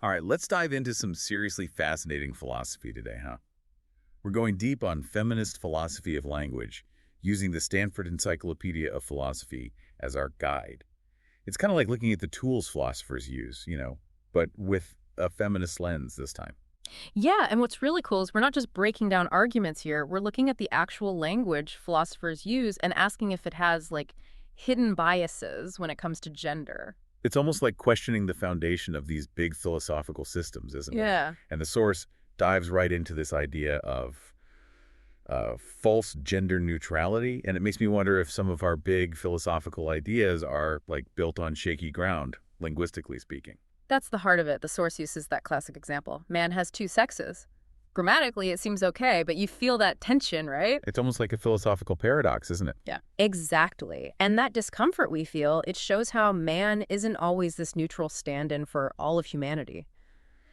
All right, let's dive into some seriously fascinating philosophy today, huh? We're going deep on feminist philosophy of language, using the Stanford Encyclopedia of Philosophy as our guide. It's kind of like looking at the tools philosophers use, but with a feminist lens this time. Yeah, and what's really cool is we're not just breaking down arguments here. We're looking at the actual language philosophers use and asking if it has, like, hidden biases when it comes to gender. It's almost like questioning the foundation of these big philosophical systems, isn't it? Yeah. And the source dives right into this idea of false gender neutrality, and it makes me wonder if some of our big philosophical ideas are like built on shaky ground, linguistically speaking. That's the heart of it. The source uses that classic example. Man has two sexes. Grammatically, it seems okay, but you feel that tension, right? It's almost like a philosophical paradox, isn't it? Yeah. Exactly. And that discomfort we feel, it shows how man isn't always this neutral stand-in for all of humanity.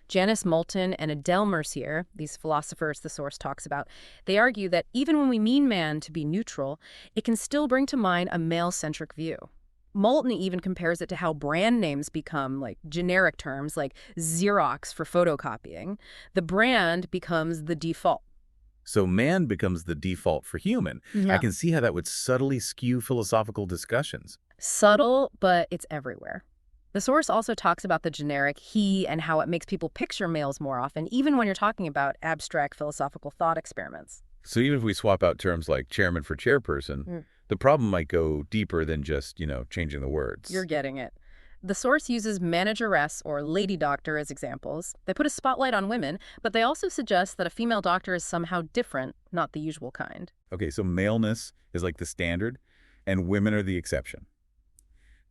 Janice Moulton and Adele Mercier, these philosophers the source talks about, they argue that even when we mean man to be neutral, it can still bring to mind a male-centric view. Moulton even compares it to how brand names become like generic terms like Xerox for photocopying. The brand becomes the default. So man becomes the default for human. I Yeah. can see how that would subtly skew philosophical discussions. Subtle, but it's everywhere. The source also talks about the generic he and how it makes people picture males more often, even when you're talking about abstract philosophical thought experiments. So even if we swap out terms like chairman for chairperson, Mm. the problem might go deeper than just, changing the You're words. getting it. The source uses manageress or lady doctor as examples. They put a spotlight on women, but they also suggest that a female doctor is somehow different, not the usual kind. Okay, so maleness is like the standard, and women are the exception.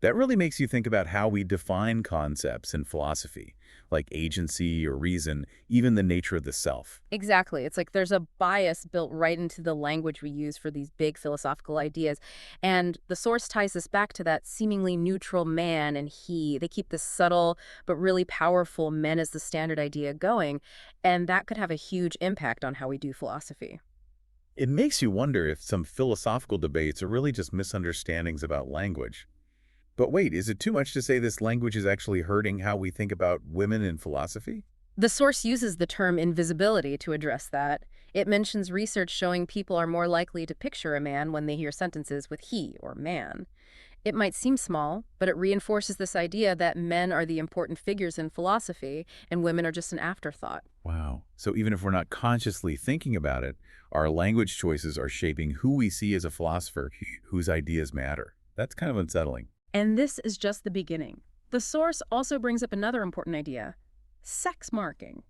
That really makes you think about how we define concepts in philosophy, like agency or reason, even the nature of the self. Exactly. It's like there's a bias built right into the language we use for these big philosophical ideas. And the source ties this back to that seemingly neutral man and he. They keep this subtle but really powerful men as the standard idea going. And that could have a huge impact on how we do philosophy. It makes you wonder if some philosophical debates are really just misunderstandings about language. But wait, is it too much to say this language is actually hurting how we think about women in philosophy? The source uses the term invisibility to address that. It mentions research showing people are more likely to picture a man when they hear sentences with he or man. It might seem small, but it reinforces this idea that men are the important figures in philosophy and women are just an afterthought. Wow. So even if we're not consciously thinking about it, our language choices are shaping who we see as a philosopher whose ideas matter. That's kind of unsettling. And this is just the beginning. The source also brings up another important idea: sex marking.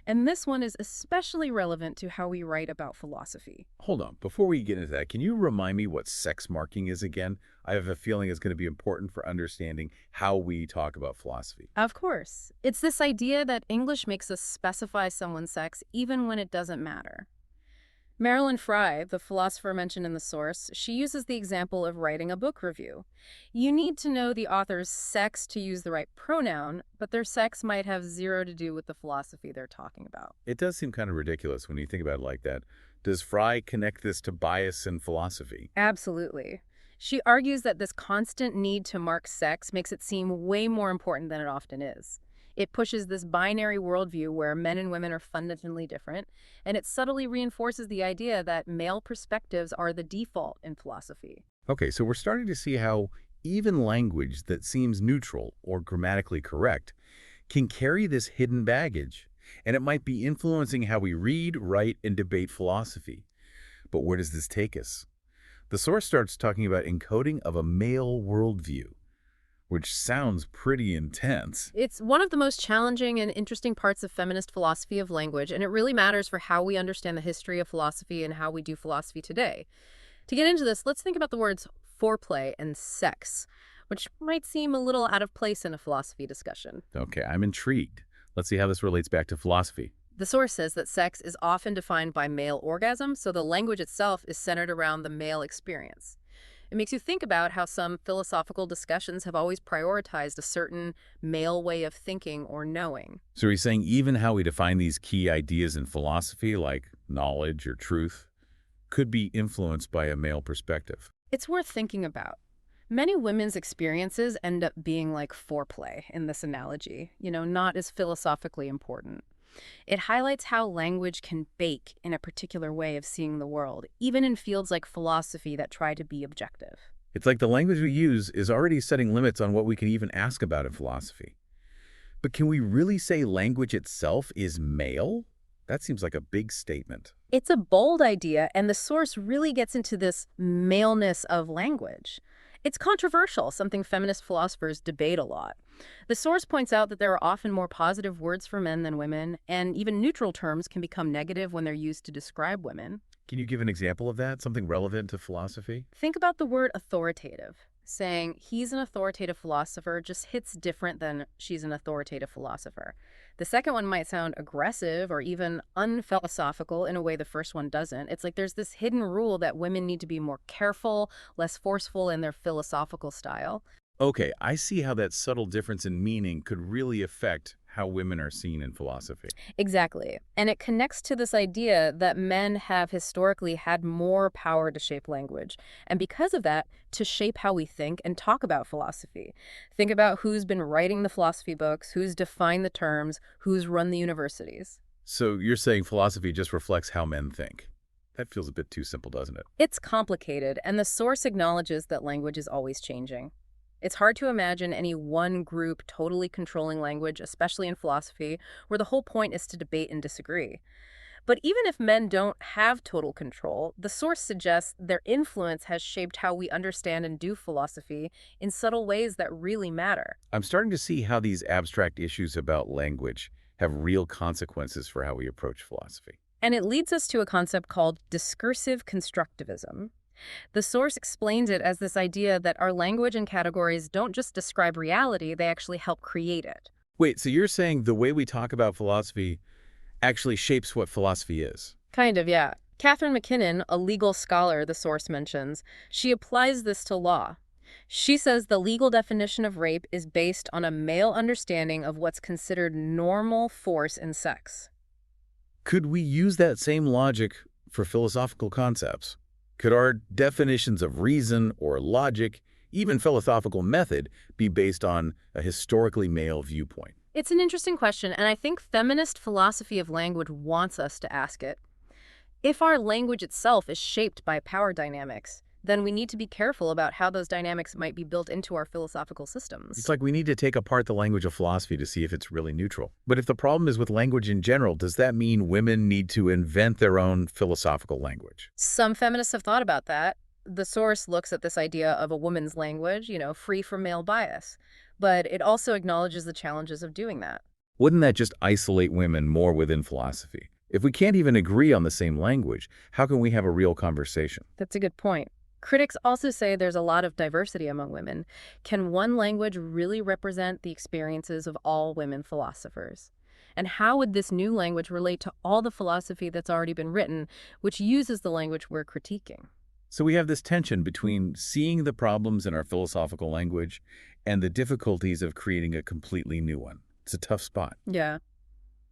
And this one is especially relevant to how we write about philosophy. Hold on. Before we get into that, can you remind me what sex marking is again? I have a feeling it's going to be important for understanding how we talk about philosophy. Of course. It's this idea that English makes us specify someone's sex even when it doesn't matter. Marilyn Fry, the philosopher mentioned in the source, she uses the example of writing a book review. You need to know the author's sex to use the right pronoun, but their sex might have zero to do with the philosophy they're talking about. It does seem kind of ridiculous when you think about it like that. Does Fry connect this to bias in philosophy? Absolutely. She argues that this constant need to mark sex makes it seem way more important than it often is. It pushes this binary worldview where men and women are fundamentally different, and it subtly reinforces the idea that male perspectives are the default in philosophy. Okay, so we're starting to see how even language that seems neutral or grammatically correct can carry this hidden baggage, and it might be influencing how we read, write, and debate philosophy. But where does this take us? The source starts talking about encoding of a male worldview, which sounds pretty intense. It's one of the most challenging and interesting parts of feminist philosophy of language, and it really matters for how we understand the history of philosophy and how we do philosophy today. To get into this, let's think about the words foreplay and sex, which might seem a little out of place in a philosophy discussion. Okay, I'm intrigued. Let's see how this relates back to philosophy. The source says that sex is often defined by male orgasm, so the language itself is centered around the male experience. It makes you think about how some philosophical discussions have always prioritized a certain male way of thinking or knowing. So he's saying even how we define these key ideas in philosophy, like knowledge or truth, could be influenced by a male perspective. It's worth thinking about. Many women's experiences end up being like foreplay in this analogy, not as philosophically important. It highlights how language can bake in a particular way of seeing the world, even in fields like philosophy that try to be objective. It's like the language we use is already setting limits on what we can even ask about in philosophy. But can we really say language itself is male? That seems like a big statement. It's a bold idea, and the source really gets into this maleness of language. It's controversial, something feminist philosophers debate a lot. The source points out that there are often more positive words for men than women, and even neutral terms can become negative when they're used to describe women. Can you give an example of that? Something relevant to philosophy? Think about the word authoritative. Saying he's an authoritative philosopher just hits different than she's an authoritative philosopher. The second one might sound aggressive or even unphilosophical in a way the first one doesn't. It's like there's this hidden rule that women need to be more careful, less forceful in their philosophical style. Okay, I see how that subtle difference in meaning could really affect how women are seen in philosophy. Exactly. And it connects to this idea that men have historically had more power to shape language. And because of that, to shape how we think and talk about philosophy. Think about who's been writing the philosophy books, who's defined the terms, who's run the universities. So you're saying philosophy just reflects how men think. That feels a bit too simple, doesn't it? It's complicated, and the source acknowledges that language is always changing. It's hard to imagine any one group totally controlling language, especially in philosophy, where the whole point is to debate and disagree. But even if men don't have total control, the source suggests their influence has shaped how we understand and do philosophy in subtle ways that really matter. I'm starting to see how these abstract issues about language have real consequences for how we approach philosophy. And it leads us to a concept called discursive constructivism. The source explains it as this idea that our language and categories don't just describe reality, they actually help create it. Wait, so you're saying the way we talk about philosophy actually shapes what philosophy is? Kind of, yeah. Catherine McKinnon, a legal scholar the source mentions, she applies this to law. She says the legal definition of rape is based on a male understanding of what's considered normal force in sex. Could we use that same logic for philosophical concepts? Could our definitions of reason or logic, even philosophical method, be based on a historically male viewpoint? It's an interesting question, and I think feminist philosophy of language wants us to ask it. If our language itself is shaped by power dynamics, then we need to be careful about how those dynamics might be built into our philosophical systems. It's like we need to take apart the language of philosophy to see if it's really neutral. But if the problem is with language in general, does that mean women need to invent their own philosophical language? Some feminists have thought about that. The source looks at this idea of a woman's language, free from male bias. But it also acknowledges the challenges of doing that. Wouldn't that just isolate women more within philosophy? If we can't even agree on the same language, how can we have a real conversation? That's a good point. Critics also say there's a lot of diversity among women. Can one language really represent the experiences of all women philosophers? And how would this new language relate to all the philosophy that's already been written, which uses the language we're critiquing? So we have this tension between seeing the problems in our philosophical language and the difficulties of creating a completely new one. It's a tough spot. Yeah.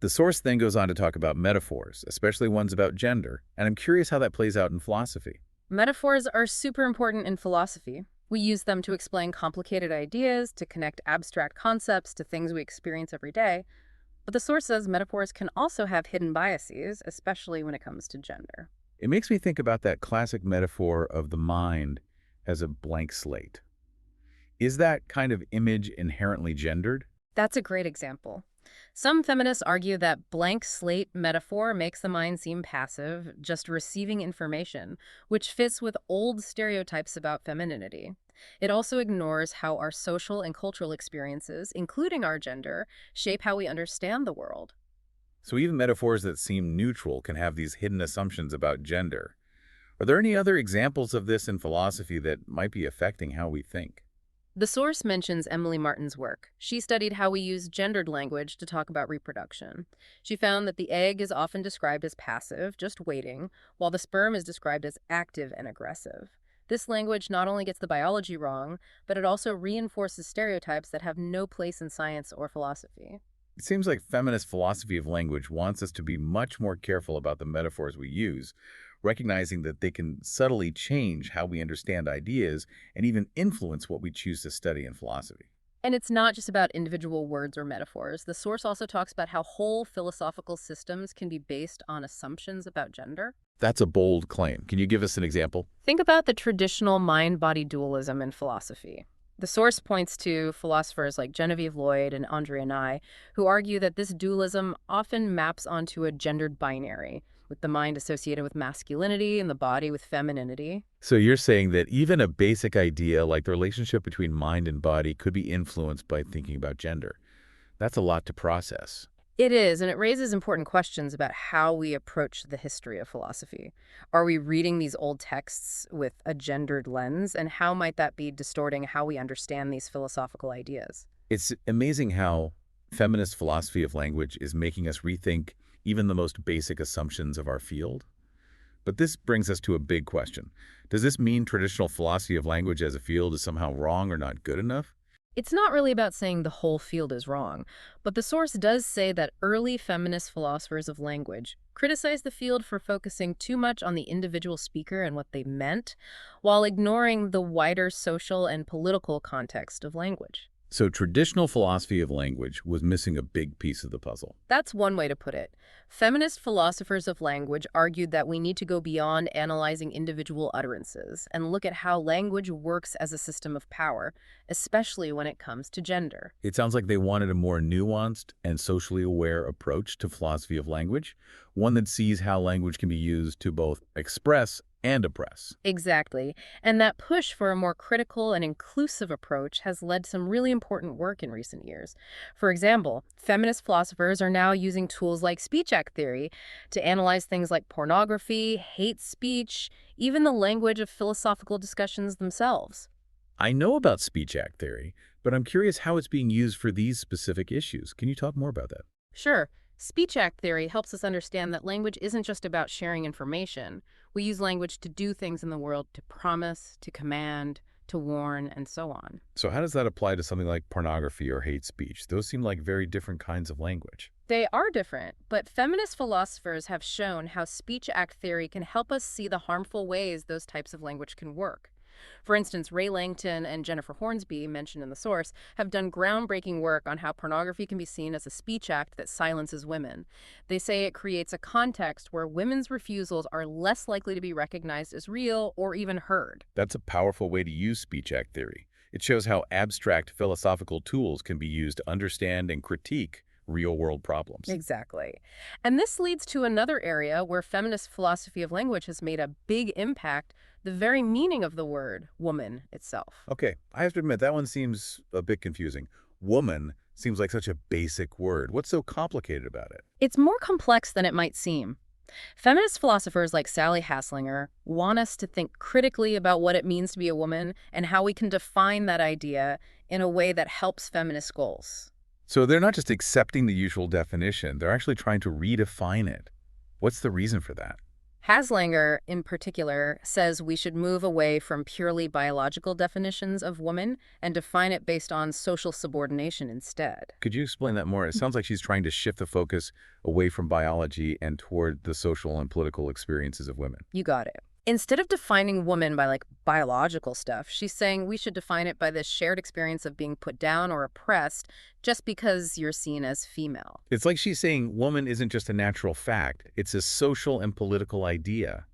The source then goes on to talk about metaphors, especially ones about gender, and I'm curious how that plays out in philosophy. Metaphors are super important in philosophy. We use them to explain complicated ideas, to connect abstract concepts to things we experience every day. But the source says metaphors can also have hidden biases, especially when it comes to gender. It makes me think about that classic metaphor of the mind as a blank slate. Is that kind of image inherently gendered? That's a great example. Some feminists argue that blank slate metaphor makes the mind seem passive, just receiving information, which fits with old stereotypes about femininity. It also ignores how our social and cultural experiences, including our gender, shape how we understand the world. So even metaphors that seem neutral can have these hidden assumptions about gender. Are there any other examples of this in philosophy that might be affecting how we think? The source mentions Emily Martin's work. She studied how we use gendered language to talk about reproduction. She found that the egg is often described as passive, just waiting, while the sperm is described as active and aggressive. This language not only gets the biology wrong, but it also reinforces stereotypes that have no place in science or philosophy. It seems like feminist philosophy of language wants us to be much more careful about the metaphors we use, recognizing that they can subtly change how we understand ideas and even influence what we choose to study in philosophy. And it's not just about individual words or metaphors. The source also talks about how whole philosophical systems can be based on assumptions about gender. That's a bold claim. Can you give us an example? Think about the traditional mind-body dualism in philosophy. The source points to philosophers like Genevieve Lloyd and Andrea Nye, who argue that this dualism often maps onto a gendered binary, with the mind associated with masculinity and the body with femininity. So you're saying that even a basic idea like the relationship between mind and body could be influenced by thinking about gender. That's a lot to process. It is, and it raises important questions about how we approach the history of philosophy. Are we reading these old texts with a gendered lens, and how might that be distorting how we understand these philosophical ideas? It's amazing how feminist philosophy of language is making us rethink even the most basic assumptions of our field. But this brings us to a big question. Does this mean traditional philosophy of language as a field is somehow wrong or not good enough? It's not really about saying the whole field is wrong, but the source does say that early feminist philosophers of language criticized the field for focusing too much on the individual speaker and what they meant, while ignoring the wider social and political context of language. So traditional philosophy of language was missing a big piece of the puzzle. That's one way to put it. Feminist philosophers of language argued that we need to go beyond analyzing individual utterances and look at how language works as a system of power, especially when it comes to gender. It sounds like they wanted a more nuanced and socially aware approach to philosophy of language, one that sees how language can be used to both express and oppress. Exactly. And that push for a more critical and inclusive approach has led to some really important work in recent years. For example, feminist philosophers are now using tools like speech act theory to analyze things like pornography, hate speech, even the language of philosophical discussions themselves. I know about speech act theory, but I'm curious how it's being used for these specific issues. Can you talk more about that? Sure. Speech act theory helps us understand that language isn't just about sharing information. We use language to do things in the world, to promise, to command, to warn, and so on. So how does that apply to something like pornography or hate speech? Those seem like very different kinds of language. They are different, but feminist philosophers have shown how speech act theory can help us see the harmful ways those types of language can work. For instance, Ray Langton and Jennifer Hornsby, mentioned in the source, have done groundbreaking work on how pornography can be seen as a speech act that silences women. They say it creates a context where women's refusals are less likely to be recognized as real or even heard. That's a powerful way to use speech act theory. It shows how abstract philosophical tools can be used to understand and critique real-world problems. Exactly. And this leads to another area where feminist philosophy of language has made a big impact: the very meaning of the word woman itself. Okay, I have to admit, that one seems a bit confusing. Woman seems like such a basic word. What's so complicated about it? It's more complex than it might seem. Feminist philosophers like Sally Haslinger want us to think critically about what it means to be a woman and how we can define that idea in a way that helps feminist goals. So they're not just accepting the usual definition, they're actually trying to redefine it. What's the reason for that? Haslanger, in particular, says we should move away from purely biological definitions of woman and define it based on social subordination instead. Could you explain that more? It sounds like she's trying to shift the focus away from biology and toward the social and political experiences of women. You got it. Instead of defining woman by biological stuff, she's saying we should define it by this shared experience of being put down or oppressed just because you're seen as female. It's like she's saying woman isn't just a natural fact, it's a social and political idea.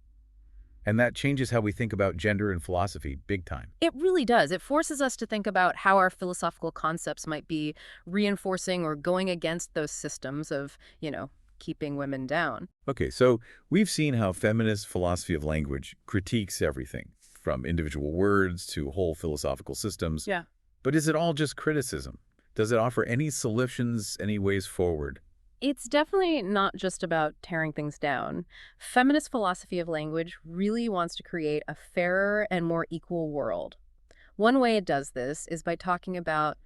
And that changes how we think about gender and philosophy big time. It really does. It forces us to think about how our philosophical concepts might be reinforcing or going against those systems of, keeping women down. Okay, so we've seen how feminist philosophy of language critiques everything, from individual words to whole philosophical systems. Yeah. But is it all just criticism? Does it offer any solutions, any ways forward? It's definitely not just about tearing things down. Feminist philosophy of language really wants to create a fairer and more equal world. One way it does this is by talking about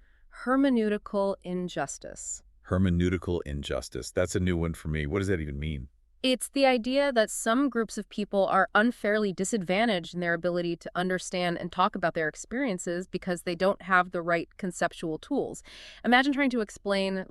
hermeneutical injustice. Hermeneutical injustice. That's a new one for me. What does that even mean? It's the idea that some groups of people are unfairly disadvantaged in their ability to understand and talk about their experiences because they don't have the right conceptual tools. Imagine trying to explain,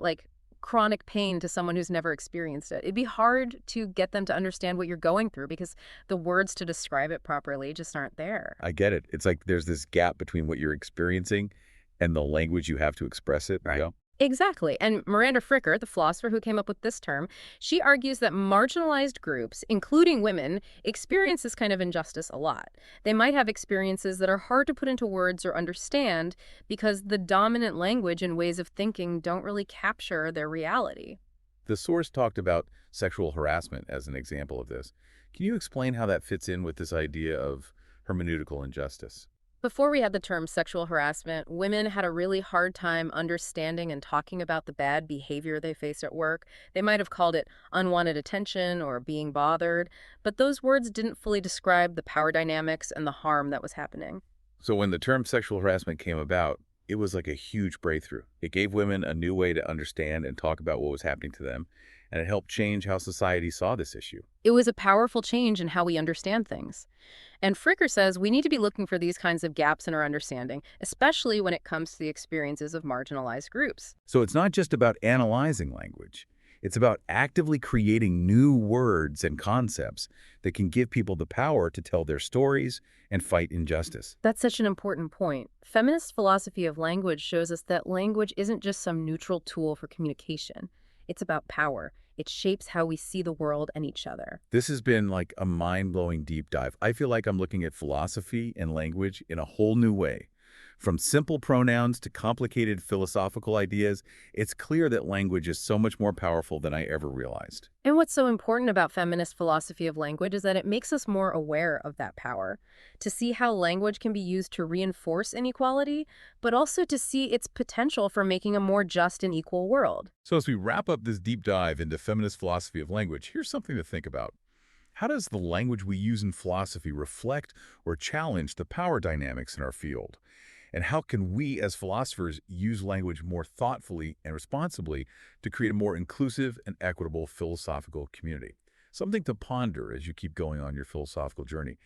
chronic pain to someone who's never experienced it. It'd be hard to get them to understand what you're going through because the words to describe it properly just aren't there. I get it. It's like there's this gap between what you're experiencing and the language you have to express it. Right. Yeah. Exactly. And Miranda Fricker, the philosopher who came up with this term, she argues that marginalized groups, including women, experience this kind of injustice a lot. They might have experiences that are hard to put into words or understand because the dominant language and ways of thinking don't really capture their reality. The source talked about sexual harassment as an example of this. Can you explain how that fits in with this idea of hermeneutical injustice? Before we had the term sexual harassment, women had a really hard time understanding and talking about the bad behavior they faced at work. They might have called it unwanted attention or being bothered, but those words didn't fully describe the power dynamics and the harm that was happening. So when the term sexual harassment came about, it was like a huge breakthrough. It gave women a new way to understand and talk about what was happening to them, and it helped change how society saw this issue. It was a powerful change in how we understand things. And Fricker says we need to be looking for these kinds of gaps in our understanding, especially when it comes to the experiences of marginalized groups. So it's not just about analyzing language. It's about actively creating new words and concepts that can give people the power to tell their stories and fight injustice. That's such an important point. Feminist philosophy of language shows us that language isn't just some neutral tool for communication. It's about power. It shapes how we see the world and each other. This has been like a mind-blowing deep dive. I feel like I'm looking at philosophy and language in a whole new way. From simple pronouns to complicated philosophical ideas, it's clear that language is so much more powerful than I ever realized. And what's so important about feminist philosophy of language is that it makes us more aware of that power, to see how language can be used to reinforce inequality, but also to see its potential for making a more just and equal world. So as we wrap up this deep dive into feminist philosophy of language, here's something to think about. How does the language we use in philosophy reflect or challenge the power dynamics in our field? And how can we as philosophers use language more thoughtfully and responsibly to create a more inclusive and equitable philosophical community? Something to ponder as you keep going on your philosophical journey.